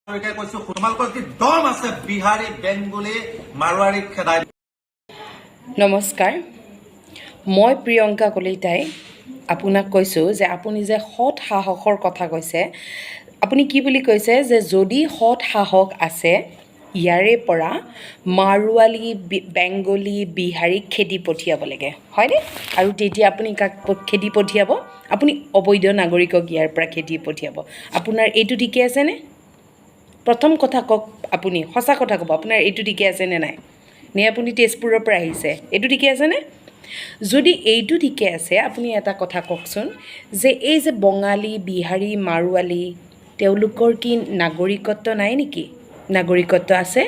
কৈছো তোমালোকৰ কি দম আছে বিহাৰী বেংগলী মাৰোৱাৰী খেদাই। নমস্কাৰ, মই প্ৰিয়ংকা কলিতাই আপোনাক কৈছোঁ যে আপুনি যে সৎ সাহসৰ কথা কৈছে, আপুনি কি বুলি কৈছে যে যদি সৎ সাহস আছে ইয়াৰে পৰা মাৰোৱালী বেংগলী বিহাৰীক খেদি পঠিয়াব লাগে, হয়নে? আৰু তেতিয়া আপুনি কাক খেদি পঠিয়াব? আপুনি অবৈধ নাগৰিকক ইয়াৰ পৰা খেদি পঠিয়াব। আপোনাৰ এইটো ঠিকে আছেনে? প্ৰথম কথা কওক, আপুনি সঁচা কথা ক'ব, আপোনাৰ এইটো ঠিকে আছেনে নাই? নে আপুনি তেজপুৰৰ পৰা আহিছে? এইটো ঠিকে আছেনে? যদি এইটো ঠিকে আছে, আপুনি এটা কথা কওকচোন যে এই যে বঙালী বিহাৰী মাৰোৱালী তেওঁলোকৰ কি নাগৰিকত্ব নাই নেকি? নাগৰিকত্ব আছে।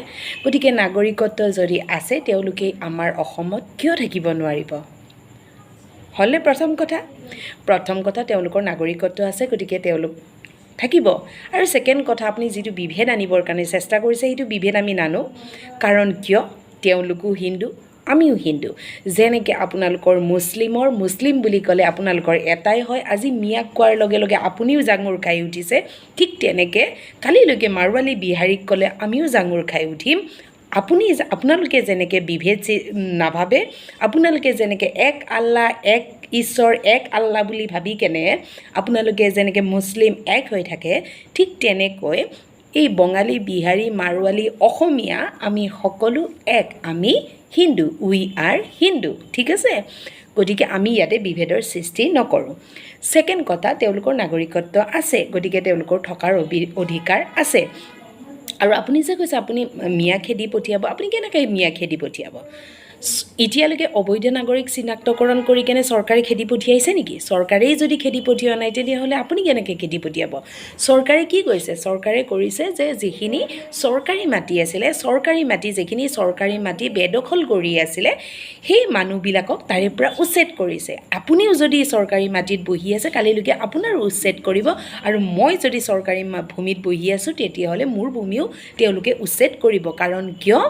গতিকে নাগৰিকত্ব যদি আছে তেওঁলোকে আমাৰ অসমত কিয় থাকিব নোৱাৰিব? হ'লে প্ৰথম কথা তেওঁলোকৰ নাগৰিকত্ব আছে, গতিকে তেওঁলোক থাকিব। আৰু ছেকেণ্ড কথা, আপুনি যিটো বিভেদ আনিবৰ কাৰণে চেষ্টা কৰিছে সেইটো বিভেদ আমি নানো। কাৰণ কিয়? তেওঁলোকো হিন্দু, আমিও হিন্দু। যেনেকৈ আপোনালোকৰ মুছলিম বুলি ক'লে আপোনালোকৰ এটাই হয়, আজি মিয়াক কোৱাৰ লগে লগে আপুনিও জাঙুৰ খাই উঠিছে। ঠিক তেনেকৈ কালিলৈকে মাৰোৱালী বিহাৰীক ক'লে আমিও জাঙুৰ খাই উঠিম। আপোনালোকে যেনেকৈ বিভেদ নাভাবে, আপোনালোকে যেনেকৈ এক আল্লাহ, এক ঈশ্বৰ, এক আল্লাহ বুলি ভাবি কেনে আপোনালোকে যেনেকৈ মুছলিম এক হৈ থাকে, ঠিক তেনেকৈ এই বঙালী বিহাৰী মাৰোৱালী অসমীয়া আমি সকলো এক, আমি হিন্দু, উই আৰ হিন্দু, ঠিক আছে? গতিকে আমি ইয়াতে বিভেদৰ সৃষ্টি নকৰোঁ। ছেকেণ্ড কথা, তেওঁলোকৰ নাগৰিকত্ব আছে, গতিকে তেওঁলোকৰ থকাৰ অধিকাৰ আছে। আৰু আপুনি যে কৈছে আপুনি মিয়া খেদি পঠিয়াব, আপুনি কেনেকৈ মিয়া খেদি পঠিয়াব? এতিয়ালৈকে অবৈধ নাগৰিক চিনাক্তকৰণ কৰি কেনে চৰকাৰে খেদি পঠিয়াইছে নেকি? চৰকাৰেই যদি খেদি পঠিওৱা নাই তেতিয়াহ'লে আপুনি কেনেকৈ খেদি পঠিয়াব? চৰকাৰে কি কৰিছে? চৰকাৰে কৰিছে যে যিখিনি চৰকাৰী মাটি আছিলে, যিখিনি চৰকাৰী মাটি বেদখল কৰি আছিলে, সেই মানুহবিলাকক তাৰে পৰা উচ্ছেদ কৰিছে। আপুনিও যদি চৰকাৰী মাটিত বহি আছে, কালিলৈকে আপোনাৰো উচ্ছেদ কৰিব। আৰু মই যদি চৰকাৰী ভূমিত বহি আছোঁ, তেতিয়াহ'লে মোৰ ভূমিও তেওঁলোকে উচ্ছেদ কৰিব। কাৰণ কিয়?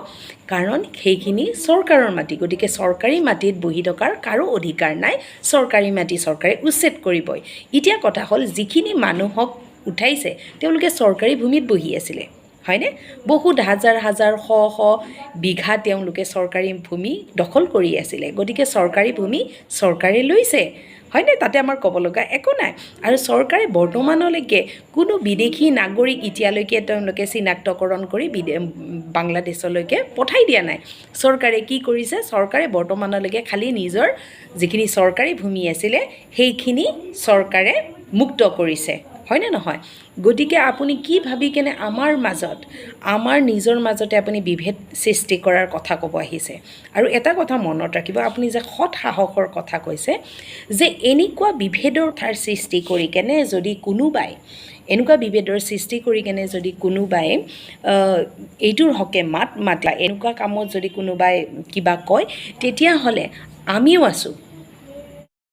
কাৰণ সেইখিনি চৰকাৰৰ মাটি, গতিকে চৰকাৰী মাটিত বহি থকাৰ কাৰো অধিকাৰ নাই। চৰকাৰী মাটি চৰকাৰে উচ্ছেদ কৰিবই। এতিয়া কথা হ'ল, যিখিনি মানুহক উঠাইছে তেওঁলোকে চৰকাৰী ভূমিত বহি আছিলে, হয়নে? বহুত হাজাৰ শ বিঘা তেওঁলোকে চৰকাৰী ভূমি দখল কৰি আছিলে। গতিকে চৰকাৰী ভূমি চৰকাৰে লৈছে, হয়নে? তাতে আমাৰ ক'ব লগা একো নাই। আৰু চৰকাৰে বৰ্তমানলৈকে কোনো বিদেশী নাগৰিক এতিয়ালৈকে তেওঁলোকে চিনাক্তকৰণ কৰি বাংলাদেশলৈকে পঠাই দিয়া নাই। চৰকাৰে কি কৰিছে? চৰকাৰে বৰ্তমানলৈকে খালী নিজৰ যিখিনি চৰকাৰী ভূমি আছিলে সেইখিনি চৰকাৰে মুক্ত কৰিছে, হয়নে নহয়? গতিকে আপুনি কি ভাবি কেনে আমাৰ নিজৰ মাজতে আপুনি বিভেদ সৃষ্টি কৰাৰ কথা ক'ব আহিছে? আৰু এটা কথা মনত ৰাখিব, আপুনি যে সৎ সাহসৰ কথা কৈছে, যে এনেকুৱা বিভেদৰ ঠাৰ সৃষ্টি কৰি কেনে যদি কোনোবাই এইটোৰ হকে মাতে, এনেকুৱা কামত যদি কোনোবাই কিবা কয়, তেতিয়াহ'লে আমিও আছোঁ,